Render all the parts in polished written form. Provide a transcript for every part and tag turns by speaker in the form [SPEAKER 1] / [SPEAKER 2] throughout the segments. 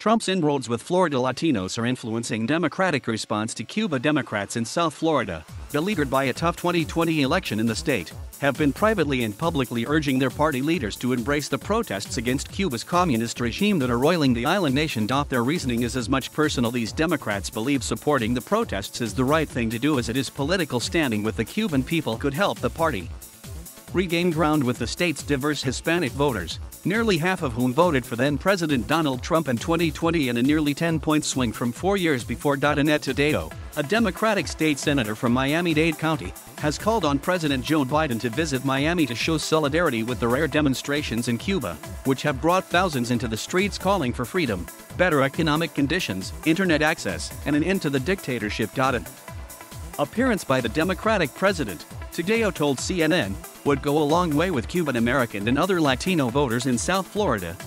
[SPEAKER 1] Trump's inroads with Florida Latinos are influencing Democratic response to Cuba Democrats in South Florida, beleaguered by a tough 2020 election in the state, have been privately and publicly urging their party leaders to embrace the protests against Cuba's communist regime that are roiling the island nation. Their reasoning is as much personal. These Democrats believe supporting the protests is the right thing to do, as it is political standing with the Cuban people could help the party regain ground with the state's diverse Hispanic voters, nearly half of whom voted for then-President Donald Trump in 2020 in a nearly 10-point swing from 4 years before.Annette. Taddeo, a Democratic state senator from Miami-Dade County, has called on President Joe Biden to visit Miami to show solidarity with the rare demonstrations in Cuba, which have brought thousands into the streets calling for freedom, better economic conditions, internet access, and an end to the dictatorship.An appearance by the Democratic president, Taddeo told CNN, would go a long way with Cuban American and other Latino voters in South Florida.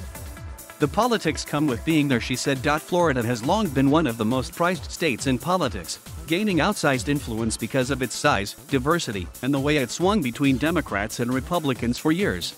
[SPEAKER 1] The politics come with being there, she said. Florida has long been one of the most prized states in politics, gaining outsized influence because of its size, diversity, and the way it swung between Democrats and Republicans for years.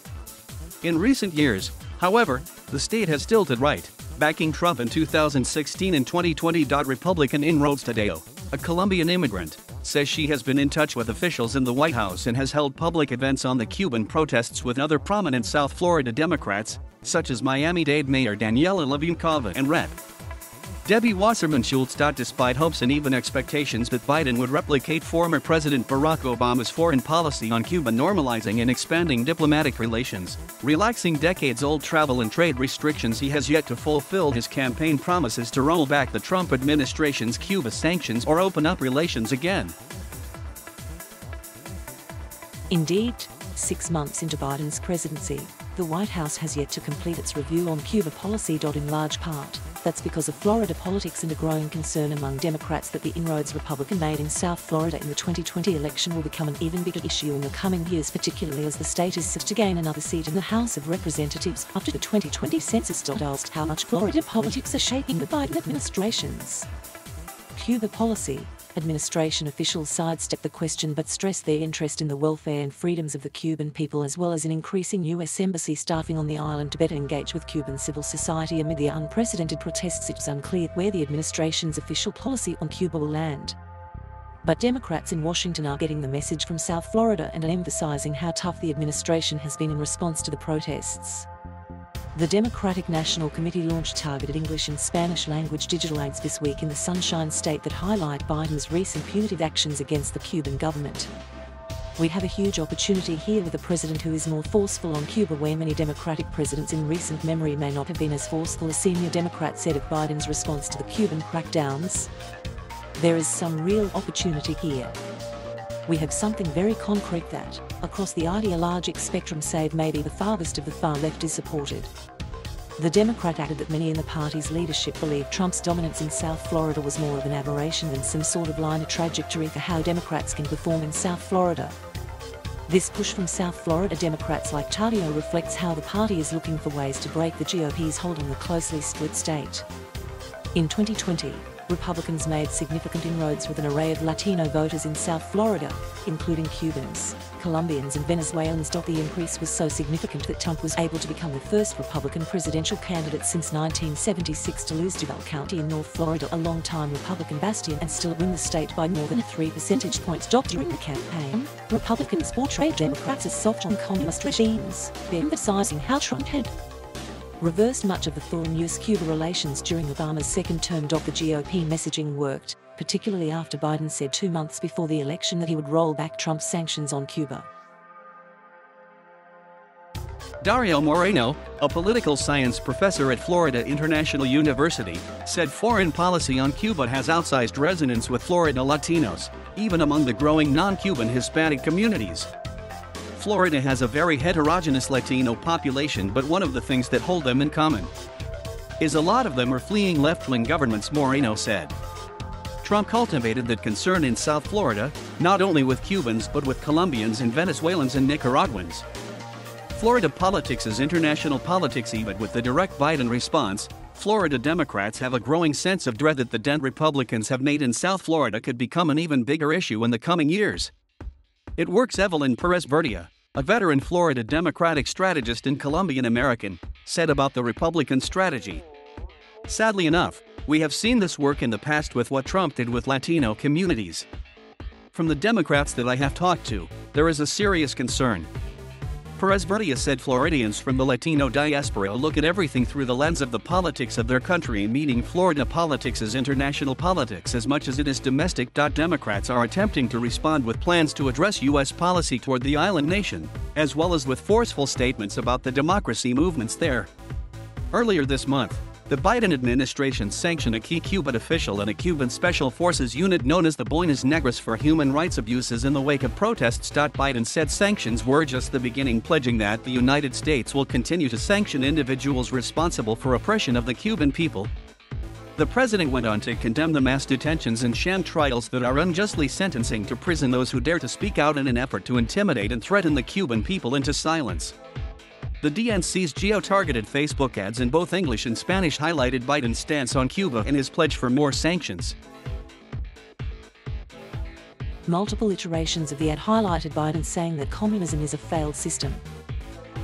[SPEAKER 1] In recent years, however, the state has tilted right, backing Trump in 2016 and 2020. Republican inroads. Taddeo, a Colombian immigrant, says she has been in touch with officials in the White House and has held public events on the Cuban protests with other prominent South Florida Democrats, such as Miami-Dade Mayor Daniela Levinkova and Rep. Debbie Wasserman Schultz. Despite hopes and even expectations that Biden would replicate former President Barack Obama's foreign policy on Cuba, normalizing and expanding diplomatic relations, relaxing decades-old travel and trade restrictions, he has yet to fulfill his campaign promises to roll back the Trump administration's Cuba sanctions or open up relations again.
[SPEAKER 2] Indeed, 6 months into Biden's presidency, the White House has yet to complete its review on Cuba policy. In large part, that's because of Florida politics and a growing concern among Democrats that the inroads Republican made in South Florida in the 2020 election will become an even bigger issue in the coming years, particularly as the state is set to gain another seat in the House of Representatives after the 2020 census. Asked how much Florida politics are shaping the Biden administration's Cuba policy, administration officials sidestepped the question but stressed their interest in the welfare and freedoms of the Cuban people, as well as in increasing U.S. embassy staffing on the island to better engage with Cuban civil society. Amid the unprecedented protests, it's unclear where the administration's official policy on Cuba will land. But Democrats in Washington are getting the message from South Florida and are emphasizing how tough the administration has been in response to the protests. The Democratic National Committee launched targeted English and Spanish language digital ads this week in the Sunshine State that highlight Biden's recent punitive actions against the Cuban government. We have a huge opportunity here with a president who is more forceful on Cuba, where many Democratic presidents in recent memory may not have been as forceful, a senior Democrat said of Biden's response to the Cuban crackdowns. There is some real opportunity here. We have something very concrete that, across the ideologic spectrum save maybe the farthest of the far left, is supported. The Democrat added that many in the party's leadership believe Trump's dominance in South Florida was more of an aberration than some sort of linear trajectory for how Democrats can perform in South Florida. This push from South Florida Democrats like Taddeo reflects how the party is looking for ways to break the GOP's hold on the closely split state. In 2020, Republicans made significant inroads with an array of Latino voters in South Florida, including Cubans, Colombians and Venezuelans. The increase was so significant that Trump was able to become the first Republican presidential candidate since 1976 to lose DuVal County in North Florida, a long-time Republican bastion, and still win the state by more than 3 percentage points. During the campaign, Republicans portrayed Democrats as soft on communist regimes, emphasizing how Trump had reversed much of the thorny U.S.-Cuba relations during Obama's second term. The GOP messaging worked, particularly after Biden said 2 months before the election that he would roll back Trump's sanctions on Cuba.
[SPEAKER 1] Dario Moreno, a political science professor at Florida International University, said foreign policy on Cuba has outsized resonance with Florida Latinos, even among the growing non-Cuban Hispanic communities. Florida has a very heterogeneous Latino population, but one of the things that hold them in common is a lot of them are fleeing left-wing governments, Moreno said. Trump cultivated that concern in South Florida, not only with Cubans but with Colombians and Venezuelans and Nicaraguans. Florida politics is international politics. Even with the direct Biden response, Florida Democrats have a growing sense of dread that the dent Republicans have made in South Florida could become an even bigger issue in the coming years. It works. Evelyn Perez Verdia, a veteran Florida Democratic strategist and Colombian American, said about the Republican strategy. Sadly enough, we have seen this work in the past with what Trump did with Latino communities. From the Democrats that I have talked to, there is a serious concern. Perez Bertia said Floridians from the Latino diaspora look at everything through the lens of the politics of their country, meaning Florida politics is international politics as much as it is domestic. Democrats are attempting to respond with plans to address U.S. policy toward the island nation, as well as with forceful statements about the democracy movements there. Earlier this month, the Biden administration sanctioned a key Cuban official and a Cuban Special Forces unit known as the Buenos Negros for human rights abuses in the wake of protests. Biden said sanctions were just the beginning, pledging that the United States will continue to sanction individuals responsible for oppression of the Cuban people. The president went on to condemn the mass detentions and sham trials that are unjustly sentencing to prison those who dare to speak out in an effort to intimidate and threaten the Cuban people into silence. The DNC's geo-targeted Facebook ads in both English and Spanish highlighted Biden's stance on Cuba and his pledge for more sanctions.
[SPEAKER 2] Multiple iterations of the ad highlighted Biden saying that communism is a failed system.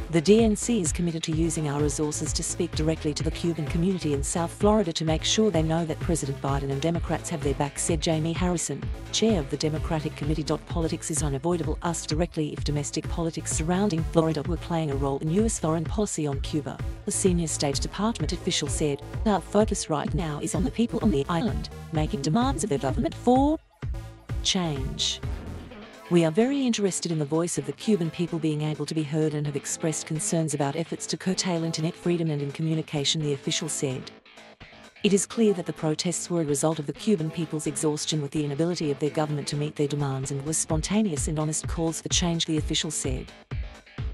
[SPEAKER 2] The DNC is committed to using our resources to speak directly to the Cuban community in South Florida to make sure they know that President Biden and Democrats have their back, said Jamie Harrison, chair of the Democratic Committee. Politics is unavoidable us directly if domestic politics surrounding Florida were playing a role in U.S. foreign policy on Cuba, the senior State Department official said. Our focus right now is on the people on the island, making demands of their government for change. We are very interested in the voice of the Cuban people being able to be heard and have expressed concerns about efforts to curtail internet freedom and in communication, the official said. It is clear that the protests were a result of the Cuban people's exhaustion with the inability of their government to meet their demands and were spontaneous and honest calls for change, the official said.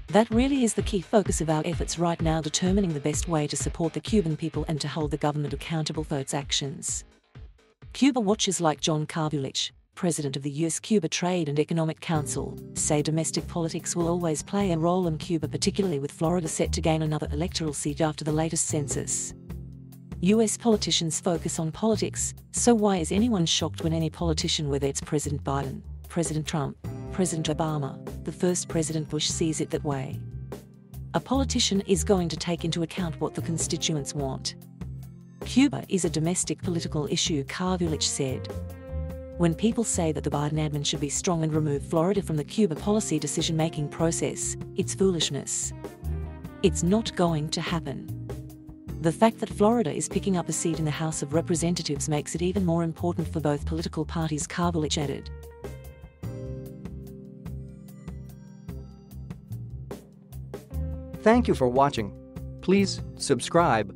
[SPEAKER 2] That really is the key focus of our efforts right now, determining the best way to support the Cuban people and to hold the government accountable for its actions. Cuba watchers like John Carvulich, president of the U.S. Cuba Trade and Economic Council, say domestic politics will always play a role in Cuba, particularly with Florida set to gain another electoral seat after the latest census. U.S. politicians focus on politics, so why is anyone shocked when any politician, whether it's President Biden, President Trump, President Obama, the first President Bush, sees it that way? A politician is going to take into account what the constituents want. Cuba is a domestic political issue, Carvulich said. When people say that the Biden admin should be strong and remove Florida from the Cuba policy decision-making process, it's foolishness. It's not going to happen. The fact that Florida is picking up a seat in the House of Representatives makes it even more important for both political parties, Carvulich added.
[SPEAKER 3] Thank you for watching. Please subscribe.